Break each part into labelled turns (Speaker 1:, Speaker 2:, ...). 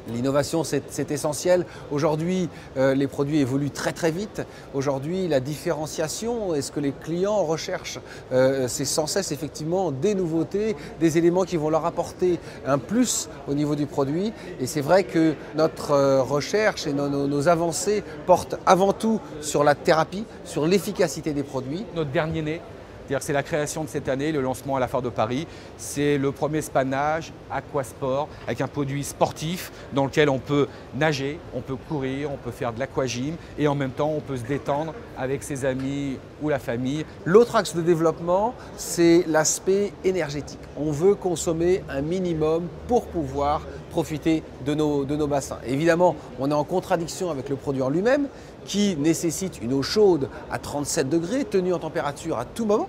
Speaker 1: L'innovation, c'est essentiel. Aujourd'hui, les produits évoluent très très vite. Aujourd'hui, la différenciation et ce que les clients recherchent, c'est sans cesse effectivement des nouveautés, des éléments qui vont leur apporter un plus au niveau du produit. Et c'est vrai que notre recherche et nos avancées portent avant tout sur la thérapie, sur l'efficacité des produits.
Speaker 2: Notre dernier né, c'est la création de cette année, le lancement à la Foire de Paris. C'est le premier spa nage aquasport avec un produit sportif dans lequel on peut nager, on peut courir, on peut faire de l'aquagym et en même temps on peut se détendre avec ses amis ou la famille.
Speaker 1: L'autre axe de développement, c'est l'aspect énergétique. On veut consommer un minimum pour pouvoir profiter de nos bassins. Évidemment, on est en contradiction avec le produit en lui-même qui nécessite une eau chaude à 37 degrés, tenue en température à tout moment.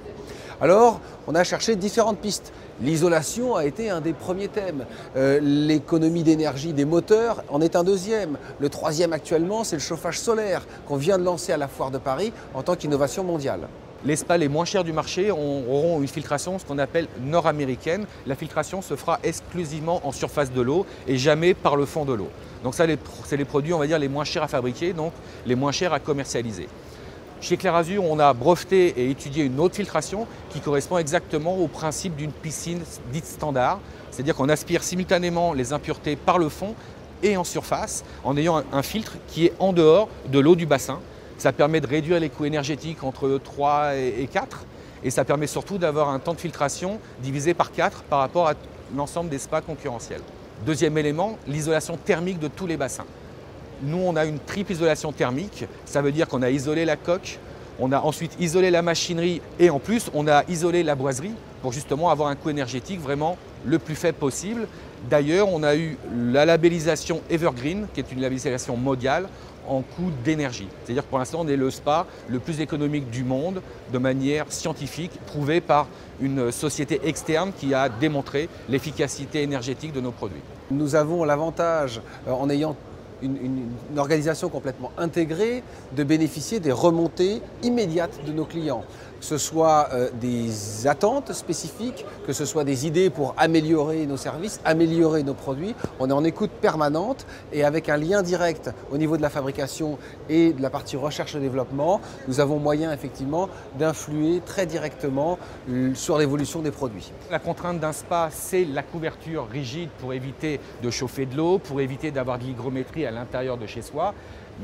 Speaker 1: Alors, on a cherché différentes pistes. L'isolation a été un des premiers thèmes. L'économie d'énergie des moteurs en est un deuxième. Le troisième actuellement, c'est le chauffage solaire qu'on vient de lancer à la Foire de Paris en tant qu'innovation mondiale.
Speaker 2: Les spas les moins chers du marché auront une filtration, ce qu'on appelle nord-américaine. La filtration se fera exclusivement en surface de l'eau et jamais par le fond de l'eau. Donc ça, c'est les produits, on va dire, les moins chers à fabriquer, donc les moins chers à commercialiser. Chez Clair Azur, on a breveté et étudié une autre filtration qui correspond exactement au principe d'une piscine dite standard. C'est-à-dire qu'on aspire simultanément les impuretés par le fond et en surface en ayant un filtre qui est en dehors de l'eau du bassin. Ça permet de réduire les coûts énergétiques entre 3 et 4 et ça permet surtout d'avoir un temps de filtration divisé par 4 par rapport à l'ensemble des spas concurrentiels. Deuxième élément, l'isolation thermique de tous les bassins. Nous, on a une triple isolation thermique, ça veut dire qu'on a isolé la coque, on a ensuite isolé la machinerie et en plus, on a isolé la boiserie pour justement avoir un coût énergétique vraiment le plus faible possible. D'ailleurs, on a eu la labellisation Evergreen, qui est une labellisation mondiale en coût d'énergie. C'est-à-dire que pour l'instant, on est le spa le plus économique du monde de manière scientifique, prouvée par une société externe qui a démontré l'efficacité énergétique de nos produits.
Speaker 1: Nous avons l'avantage, en ayant une organisation complètement intégrée, de bénéficier des remontées immédiates de nos clients. Que ce soit des attentes spécifiques, que ce soit des idées pour améliorer nos services, améliorer nos produits. On est en écoute permanente et avec un lien direct au niveau de la fabrication et de la partie recherche et développement, nous avons moyen effectivement d'influer très directement sur l'évolution des produits.
Speaker 2: La contrainte d'un spa, c'est la couverture rigide pour éviter de chauffer de l'eau, pour éviter d'avoir de l'hygrométrie à l'intérieur de chez soi.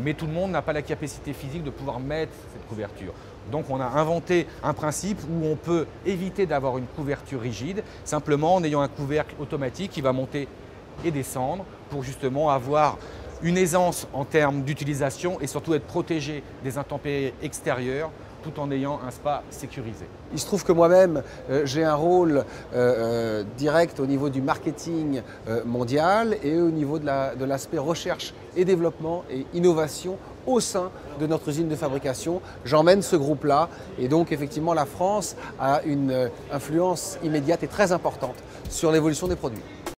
Speaker 2: Mais tout le monde n'a pas la capacité physique de pouvoir mettre cette couverture. Donc on a inventé un principe où on peut éviter d'avoir une couverture rigide, simplement en ayant un couvercle automatique qui va monter et descendre pour justement avoir une aisance en termes d'utilisation et surtout être protégé des intempéries extérieures tout en ayant un spa sécurisé.
Speaker 1: Il se trouve que moi-même, j'ai un rôle direct au niveau du marketing mondial et au niveau de l'aspect recherche et développement et innovation au sein de notre usine de fabrication. J'emmène ce groupe-là et donc effectivement la France a une influence immédiate et très importante sur l'évolution des produits.